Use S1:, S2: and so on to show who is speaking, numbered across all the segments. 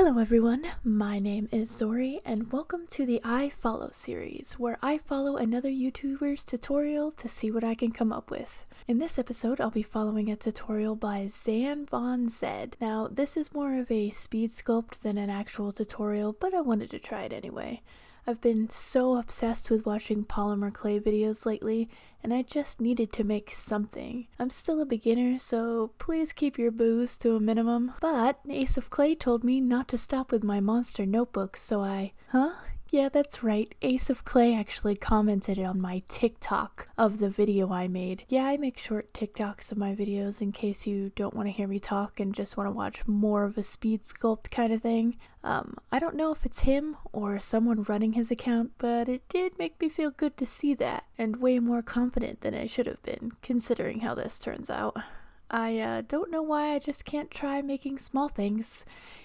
S1: Hello everyone, my name is Zori and welcome to the I Follow series, where I follow another YouTuber's tutorial to see what I can come up with. In this episode, I'll be following a tutorial by Zan Von Zed. Now, this is more of a speed sculpt than an actual tutorial, but I wanted to try it anyway. I've been so obsessed with watching Polymer clay videos lately, and I just needed to make something. I'm still a beginner, so please keep your boos to a minimum. But Ace of Clay told me not to stop with my monster notebook, so Yeah, that's right. Ace of Clay actually commented on my TikTok of the video I made. Yeah, I make short TikToks of my videos in case you don't want to hear me talk and just want to watch more of a speed sculpt kind of thing. I don't know if it's him or someone running his account, but it did make me feel good to see that, and way more confident than I should have been, considering how this turns out. I don't know why I just can't try making small things.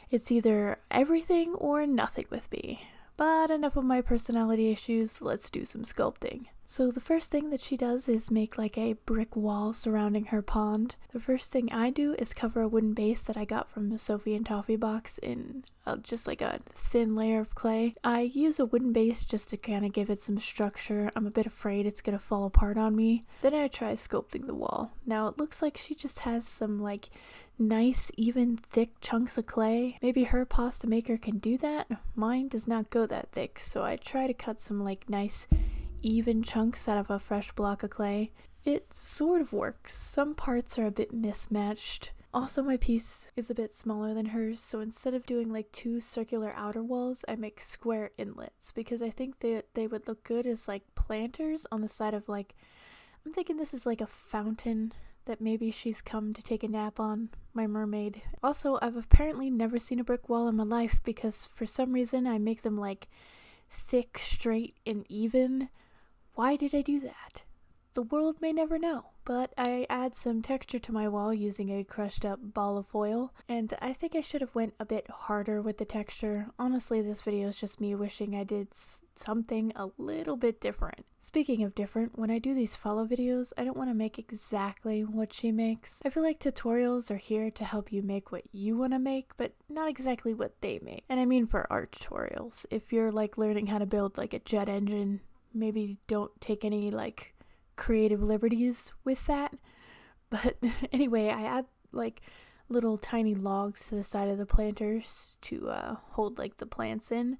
S1: It's either everything or nothing with me. But enough of my personality issues, let's do some sculpting. So the first thing that she does is make like a brick wall surrounding her pond. The first thing I do is cover a wooden base that I got from the Sophie and Toffee box in just like a thin layer of clay. I use a wooden base just to kind of give it some structure. I'm a bit afraid it's gonna fall apart on me. Then I try sculpting the wall. Now it looks like she just has some like nice, even, thick chunks of clay. Maybe her pasta maker can do that. Mine does not go that thick, so I try to cut some like nice, even chunks out of a fresh block of clay. It sort of works. Some parts are a bit mismatched. Also, my piece is a bit smaller than hers, so instead of doing like two circular outer walls, I make square inlets because I think that they would look good as like planters on the side of like, I'm thinking this is like a fountain that maybe she's come to take a nap on, my mermaid. Also, I've apparently never seen a brick wall in my life because for some reason I make them like thick, straight, and even. Why did I do that? The world may never know, but I add some texture to my wall using a crushed up ball of foil, and I think I should have went a bit harder with the texture. Honestly, this video is just me wishing I did something a little bit different. Speaking of different, when I do these follow videos, I don't want to make exactly what she makes. I feel like tutorials are here to help you make what you want to make, but not exactly what they make. And I mean for art tutorials. If you're like learning how to build like a jet engine, maybe don't take any like creative liberties with that. But anyway, I add like little tiny logs to the side of the planters to hold like the plants in,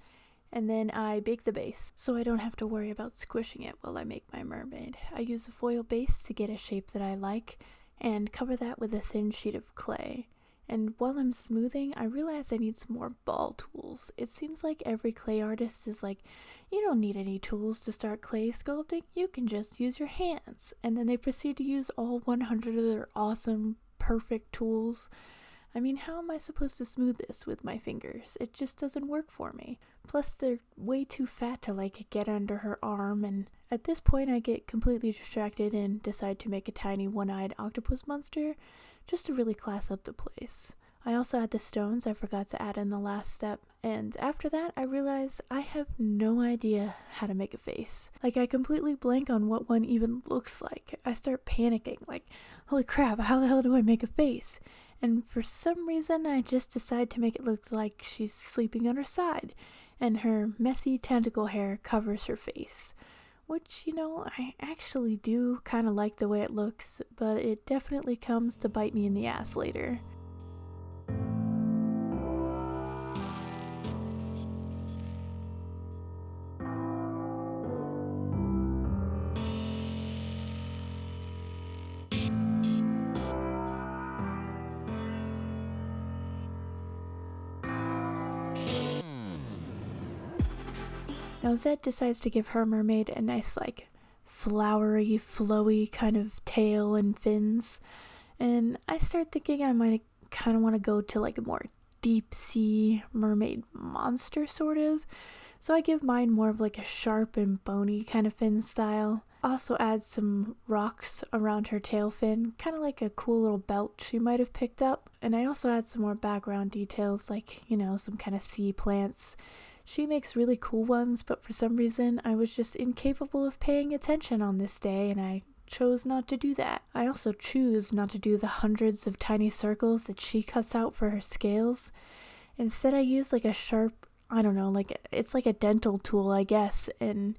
S1: and then I bake the base so I don't have to worry about squishing it while I make my mermaid. I use a foil base to get a shape that I like and cover that with a thin sheet of clay. And while I'm smoothing, I realize I need some more ball tools. It seems like every clay artist is like, you don't need any tools to start clay sculpting, you can just use your hands. And then they proceed to use all 100 of their awesome, perfect tools. I mean, how am I supposed to smooth this with my fingers? It just doesn't work for me. Plus, they're way too fat to like get under her arm, and at this point I get completely distracted and decide to make a tiny one-eyed octopus monster just to really class up the place. I also add the stones I forgot to add in the last step, and after that I realize I have no idea how to make a face. Like, I completely blank on what one even looks like. I start panicking, like, holy crap, how the hell do I make a face? And for some reason I just decide to make it look like she's sleeping on her side, and her messy tentacle hair covers her face. Which, you know, I actually do kind of like the way it looks, but it definitely comes to bite me in the ass later. Now Zed decides to give her mermaid a nice like flowery, flowy kind of tail and fins, and I start thinking I might kind of want to go to like a more deep sea mermaid monster sort of, so I give mine more of like a sharp and bony kind of fin style. Also add some rocks around her tail fin, kind of like a cool little belt she might have picked up, and I also add some more background details like, you know, some kind of sea plants. She makes really cool ones, but for some reason I was just incapable of paying attention on this day, and I chose not to do that. I also choose not to do the hundreds of tiny circles that she cuts out for her scales, Instead I use like a sharp, I don't know, like it's like a dental tool, I guess, and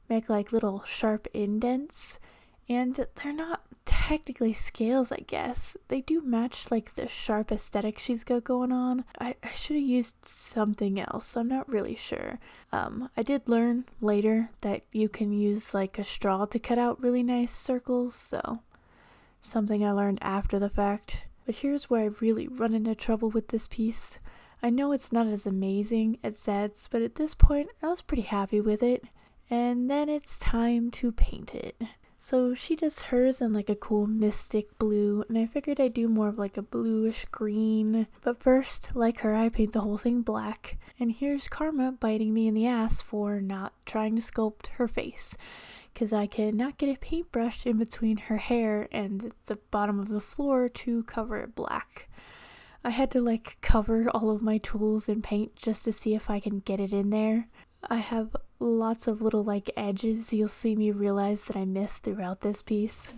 S1: make like little sharp indents. And they're not technically scales, I guess. They do match like the sharp aesthetic she's got going on. I should have used something else. I'm not really sure. I did learn later that you can use like a straw to cut out really nice circles, so something I learned after the fact. But here's where I really run into trouble with this piece. I know it's not as amazing as Zed's, but at this point I was pretty happy with it. And then it's time to paint it. So she does hers in like a cool mystic blue, and I figured I'd do more of like a bluish green. But first, like her, I paint the whole thing black. And here's Karma biting me in the ass for not trying to sculpt her face, because I cannot get a paintbrush in between her hair and the bottom of the floor to cover it black. I had to like cover all of my tools in paint just to see if I can get it in there. I have lots of little like edges you'll see me realize that I missed throughout this piece.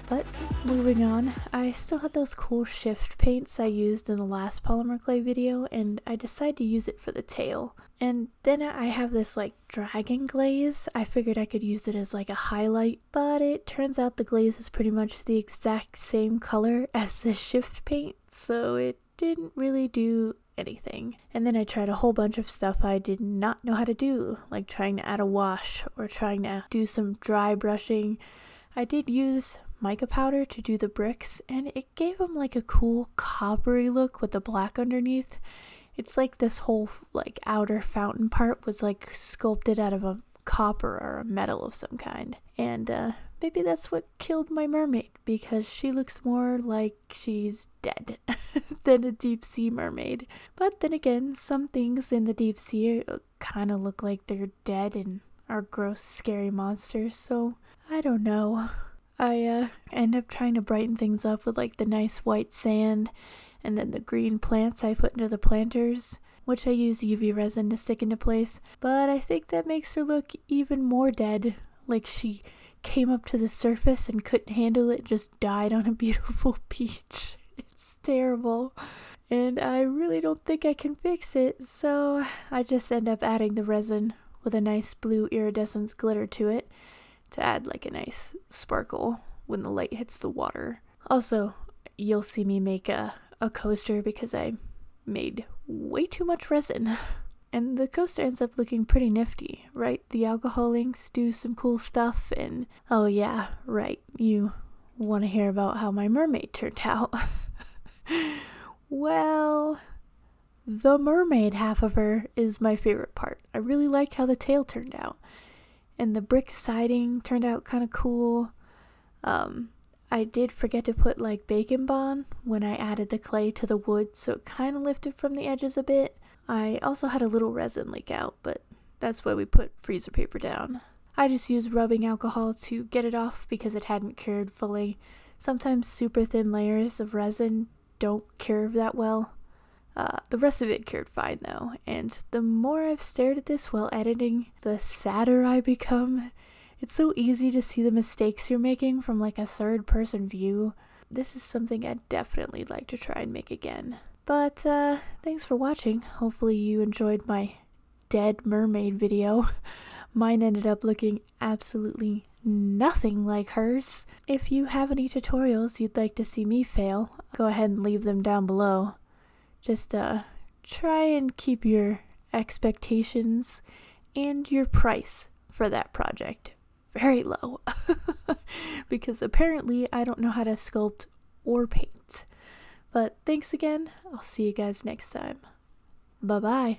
S1: But moving on, I still had those cool shift paints I used in the last polymer clay video, and I decided to use it for the tail. And then I have this like dragon glaze. I figured I could use it as like a highlight, but it turns out the glaze is pretty much the exact same color as the shift paint, so it didn't really do anything. And then I tried a whole bunch of stuff I did not know how to do, like trying to add a wash or trying to do some dry brushing. I did use mica powder to do the bricks, and it gave them like a cool coppery look with the black underneath. It's like this whole like outer fountain part was like sculpted out of a copper or a metal of some kind. And maybe that's what killed my mermaid, because she looks more like she's dead than a deep sea mermaid. But then again, some things in the deep sea kind of look like they're dead and are gross, scary monsters, so I don't know. I end up trying to brighten things up with like the nice white sand and then the green plants I put into the planters, which I use UV resin to stick into place. But I think that makes her look even more dead, like she came up to the surface and couldn't handle it, just died on a beautiful beach. It's terrible. And I really don't think I can fix it, so I just end up adding the resin with a nice blue iridescence glitter to it, to add like a nice sparkle when the light hits the water. Also, you'll see me make a coaster because I made way too much resin. And the coaster ends up looking pretty nifty, right? The alcohol inks do some cool stuff, and oh yeah, right, you want to hear about how my mermaid turned out. Well, the mermaid half of her is my favorite part. I really like how the tail turned out. And the brick siding turned out kind of cool. I did forget to put like Bacon Bond when I added the clay to the wood, so it kind of lifted from the edges a bit. I also had a little resin leak out, but that's why we put freezer paper down. I just used rubbing alcohol to get it off because it hadn't cured fully. Sometimes super thin layers of resin don't cure that well. The rest of it cured fine though, and the more I've stared at this while editing, the sadder I become. It's so easy to see the mistakes you're making from like a third person view. This is something I'd definitely like to try and make again. But thanks for watching. Hopefully you enjoyed my dead mermaid video. Mine ended up looking absolutely nothing like hers. If you have any tutorials you'd like to see me fail, go ahead and leave them down below. Just try and keep your expectations and your price for that project very low. Because apparently I don't know how to sculpt or paint. But thanks again. I'll see you guys next time. Bye-bye.